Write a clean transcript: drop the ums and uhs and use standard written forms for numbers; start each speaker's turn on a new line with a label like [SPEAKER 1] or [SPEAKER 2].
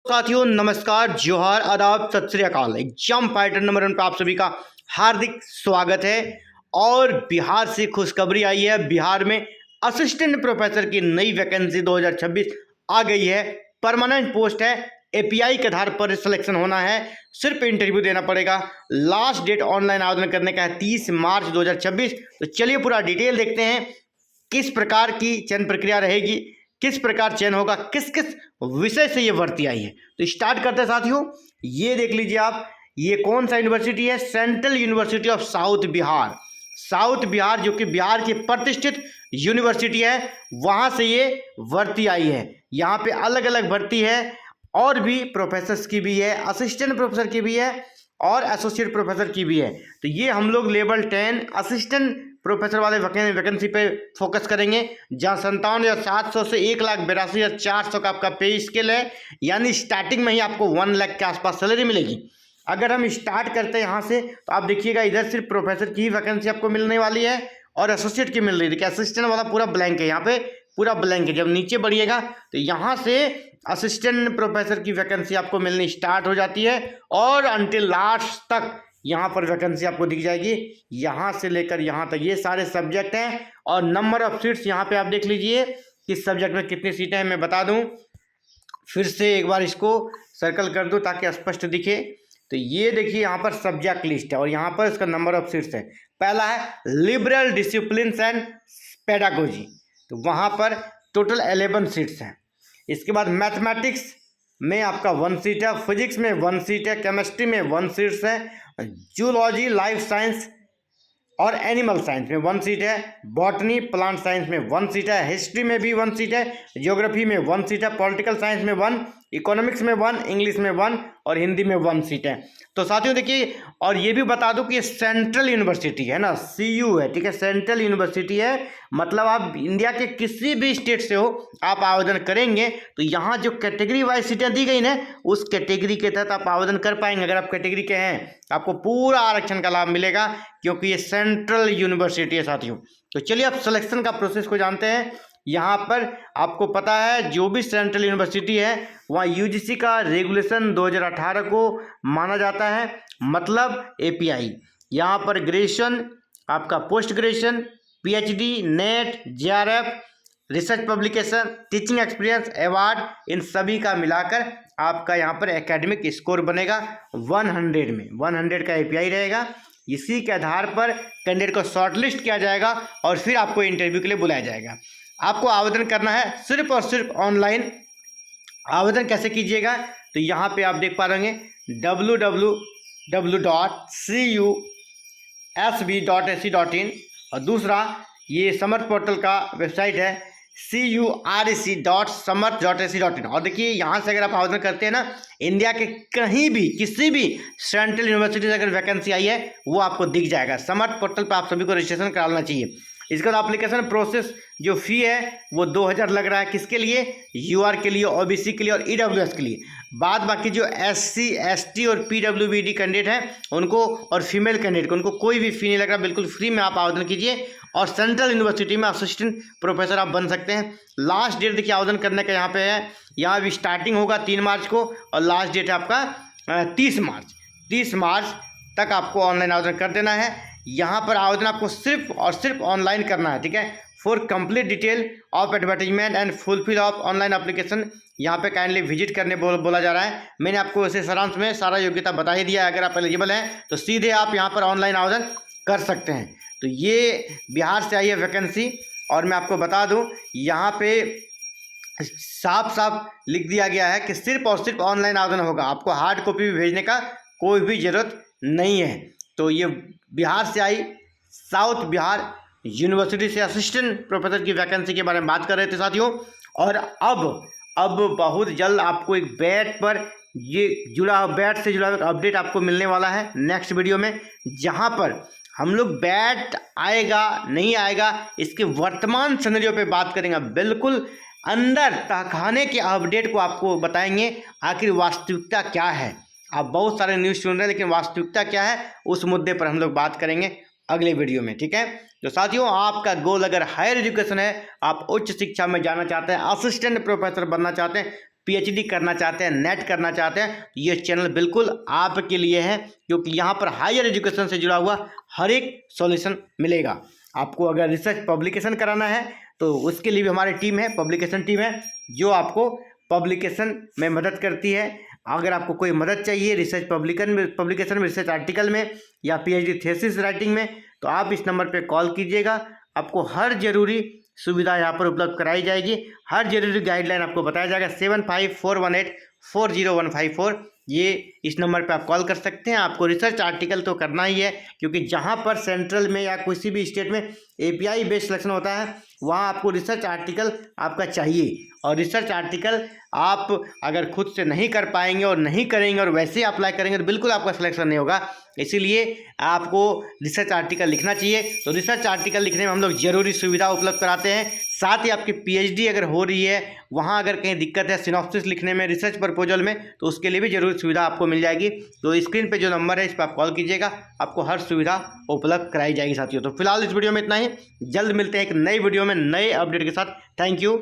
[SPEAKER 1] साथियों नमस्कार, जोहार, आदाब, सत श्री अकाल। एग्जाम फाइटर नंबर 1 पर आप सभी का हार्दिक स्वागत है। और बिहार से खुशखबरी आई है। बिहार में असिस्टेंट प्रोफेसर की नई वैकेंसी 2026 आ गई है। परमानेंट पोस्ट है। एपीआई के आधार पर सिलेक्शन होना है। सिर्फ इंटरव्यू देना पड़ेगा। लास्ट डेट ऑनलाइन आवेदन करने का है 30 मार्च 2026। तो चलिए पूरा डिटेल देखते हैं, किस प्रकार की चयन प्रक्रिया रहेगी, किस प्रकार चयन होगा, किस किस विषय से ये भर्ती आई है। तो स्टार्ट करते हैं साथियों। ये देख लीजिए आप, ये कौन सा यूनिवर्सिटी है? Central university of south Bihar. South Bihar जो कि बिहार की प्रतिष्ठित यूनिवर्सिटी है, वहां से ये भर्ती आई है। यहाँ पे अलग अलग भर्ती है, और भी प्रोफेसर्स की भी है, असिस्टेंट प्रोफेसर की भी है और एसोसिएट प्रोफेसर की भी है। तो ये हम लोग लेवल 10 असिस्टेंट प्रोफेसर वाले वैकेंसी पे फोकस करेंगे, जहाँ 57,700 से 1,82,400 का आपका पे स्केल है। यानी स्टार्टिंग में ही आपको 1 लाख के आसपास सैलरी मिलेगी। अगर हम स्टार्ट करते हैं यहाँ से, तो आप देखिएगा इधर सिर्फ प्रोफेसर की ही वैकेंसी आपको मिलने वाली है और एसोसिएट की मिल रही है। देखिए असिस्टेंट वाला पूरा ब्लैंक है, यहाँ पे पूरा ब्लैंक है। जब नीचे बढ़िएगा तो यहाँ से असिस्टेंट प्रोफेसर की वैकेंसी आपको मिलनी स्टार्ट हो जाती है, और अंटिल लास्ट तक यहाँ पर वैकेंसी आपको दिख जाएगी। यहाँ से लेकर यहाँ तक ये सारे सब्जेक्ट हैं, और नंबर ऑफ सीट्स यहाँ पे आप देख लीजिए किस सब्जेक्ट में कितनी सीटें हैं। मैं बता दूं, फिर से एक बार इसको सर्कल कर दूं ताकि स्पष्ट दिखे। तो ये देखिए यहाँ पर सब्जेक्ट लिस्ट है, और यहाँ पर इसका नंबर ऑफ सीट्स है। पहला है लिबरल डिसिप्लिन एंड पेडागोजी, तो वहाँ पर टोटल 11 सीट्स हैं। इसके बाद मैथमेटिक्स में आपका 1 सीट है, फिजिक्स में 1 सीट है, केमिस्ट्री में 1 सीट्स है, जूलॉजी, लाइफ साइंस और एनिमल साइंस में 1 सीट है, बॉटनी, प्लांट साइंस में 1 सीट है, हिस्ट्री में भी 1 सीट है, ज्योग्राफी में 1 सीट है, पॉलिटिकल साइंस में 1, इकोनॉमिक्स में 1, इंग्लिश में 1 और हिंदी में 1 सीट है। तो साथियों देखिए, और ये भी बता दूं कि ये सेंट्रल यूनिवर्सिटी है ना, सीयू है, ठीक है, सेंट्रल यूनिवर्सिटी है। मतलब आप इंडिया के किसी भी स्टेट से हो, आप आवेदन करेंगे तो यहाँ जो कैटेगरी वाइज सीटें दी गई ना, उस कैटेगरी के तहत आप आवेदन कर पाएंगे। अगर आप कैटेगरी के हैं आपको पूरा आरक्षण का लाभ मिलेगा, क्योंकि ये सेंट्रल यूनिवर्सिटी है साथियों। तो चलिए अब सिलेक्शन का प्रोसेस को जानते हैं। यहाँ पर आपको पता है जो भी सेंट्रल यूनिवर्सिटी है वहाँ यूजीसी का रेगुलेशन 2018 को माना जाता है, मतलब एपीआई। यहाँ पर ग्रेजुएशन, आपका post graduation, PhD, NET, JRF, research publication, teaching experience, award, इन सभी का मिलाकर आपका यहाँ पर एकेडमिक स्कोर बनेगा 100 में। 100 का एपीआई रहेगा। इसी के आधार पर कैंडिडेट को शॉर्टलिस्ट किया जाएगा और फिर आपको इंटरव्यू के लिए बुलाया जाएगा। आपको आवेदन करना है सिर्फ और सिर्फ ऑनलाइन। आवेदन कैसे कीजिएगा? तो यहाँ पे आप देख पा रहे हैं www.cusb.ac.in, और दूसरा ये समर्थ पोर्टल का वेबसाइट है curec.समर्थ.ac.in। और देखिए यहाँ से अगर आप आवेदन करते हैं ना, इंडिया के कहीं भी किसी भी सेंट्रल यूनिवर्सिटी से अगर वैकेंसी आई है वो आपको दिख जाएगा। समर्थ पोर्टल पर आप सभी को रजिस्ट्रेशन कराना चाहिए। इसके बाद एप्लीकेशन प्रोसेस जो फ़ी है वो 2000 लग रहा है। किसके लिए? यूआर के लिए, ओबीसी के लिए और ईडब्ल्यूएस के लिए। बाद बाकी जो एससी, एसटी और पीडब्ल्यूबीडी कैंडिडेट हैं उनको, और फीमेल कैंडिडेट को, उनको कोई भी फ़ी नहीं लग रहा, बिल्कुल फ्री में आप आवेदन कीजिए और सेंट्रल यूनिवर्सिटी में असिस्टेंट प्रोफेसर आप बन सकते हैं। लास्ट डेट देखिए आवेदन करने का यहाँ पे है। यहाँ भी स्टार्टिंग होगा 3 मार्च को और लास्ट डेट है आपका 30 मार्च। 30 मार्च तक आपको ऑनलाइन आवेदन कर देना है। यहाँ पर आवेदन आपको सिर्फ और सिर्फ ऑनलाइन करना है, ठीक है। For complete detail of advertisement and fulfil of online application, यहाँ पे काइंडली विजिट करने बोला जा रहा है। मैंने आपको इसे सारांश में सारा योग्यता बता ही दिया है। अगर आप एलिजिबल हैं तो सीधे आप यहाँ पर ऑनलाइन आवेदन कर सकते हैं। तो ये बिहार से आई है वैकेंसी, और मैं आपको बता दूँ यहाँ पे साफ साफ लिख दिया गया है कि सिर्फ और सिर्फ ऑनलाइन आवेदन होगा। आपको हार्ड कॉपी भी भेजने का कोई भी ज़रूरत नहीं है। तो ये बिहार से आई, साउथ बिहार यूनिवर्सिटी से असिस्टेंट प्रोफेसर की वैकेंसी के बारे में बात कर रहे थे साथियों। और अब बहुत जल्द आपको एक बैट पर ये बैट से जुड़ा एक अपडेट आपको मिलने वाला है नेक्स्ट वीडियो में, जहां पर हम लोग बैट आएगा नहीं आएगा इसके वर्तमान सिनेरियो पे बात करेंगे। बिल्कुल अंदर तहखाने के अपडेट को आपको बताएंगे, आखिर वास्तविकता क्या है। आप बहुत सारे न्यूज़ सुन रहे हैं, लेकिन वास्तविकता क्या है उस मुद्दे पर हम लोग बात करेंगे अगले वीडियो में, ठीक है। तो साथियों, आपका गोल अगर हायर एजुकेशन है, आप उच्च शिक्षा में जाना चाहते हैं, असिस्टेंट प्रोफेसर बनना चाहते हैं, पीएचडी करना चाहते हैं, नेट करना चाहते हैं, तो ये चैनल बिल्कुल आपके लिए है, क्योंकि यहाँ पर हायर एजुकेशन से जुड़ा हुआ हर एक सॉल्यूशन मिलेगा। आपको अगर रिसर्च पब्लिकेशन कराना है तो उसके लिए भी हमारी टीम है, पब्लिकेशन टीम है, जो आपको पब्लिकेशन में मदद करती है। अगर आपको कोई मदद चाहिए रिसर्च पब्लिकेशन में, रिसर्च आर्टिकल में या पीएचडी थीसिस राइटिंग में, तो आप इस नंबर पर कॉल कीजिएगा। आपको हर जरूरी सुविधा यहाँ पर उपलब्ध कराई जाएगी, हर जरूरी गाइडलाइन आपको बताया जाएगा। 7541840154 ये इस नंबर पे आप कॉल कर सकते हैं। आपको रिसर्च आर्टिकल तो करना ही है, क्योंकि जहाँ पर सेंट्रल में या किसी भी स्टेट में एपीआई बेस्ड सिलेक्शन होता है, वहाँ आपको रिसर्च आर्टिकल आपका चाहिए। और रिसर्च आर्टिकल आप अगर खुद से नहीं कर पाएंगे और नहीं करेंगे और वैसे अप्लाई करेंगे तो बिल्कुल आपका सिलेक्शन नहीं होगा। इसीलिए आपको रिसर्च आर्टिकल लिखना चाहिए। तो रिसर्च आर्टिकल लिखने में हम लोग जरूरी सुविधा उपलब्ध कराते हैं। साथ ही आपकी पीएचडी अगर हो रही है, वहाँ अगर कहीं दिक्कत है सिनॉप्सिस लिखने में, रिसर्च प्रपोजल में, तो उसके लिए भी जरूरी सुविधा आपको मिल जाएगी। तो स्क्रीन पे जो नंबर है इस पर आप कॉल कीजिएगा, आपको हर सुविधा उपलब्ध कराई जाएगी साथियों। तो फिलहाल इस वीडियो में इतना ही, जल्द मिलते हैं एक नई वीडियो में नए अपडेट के साथ। Thank you.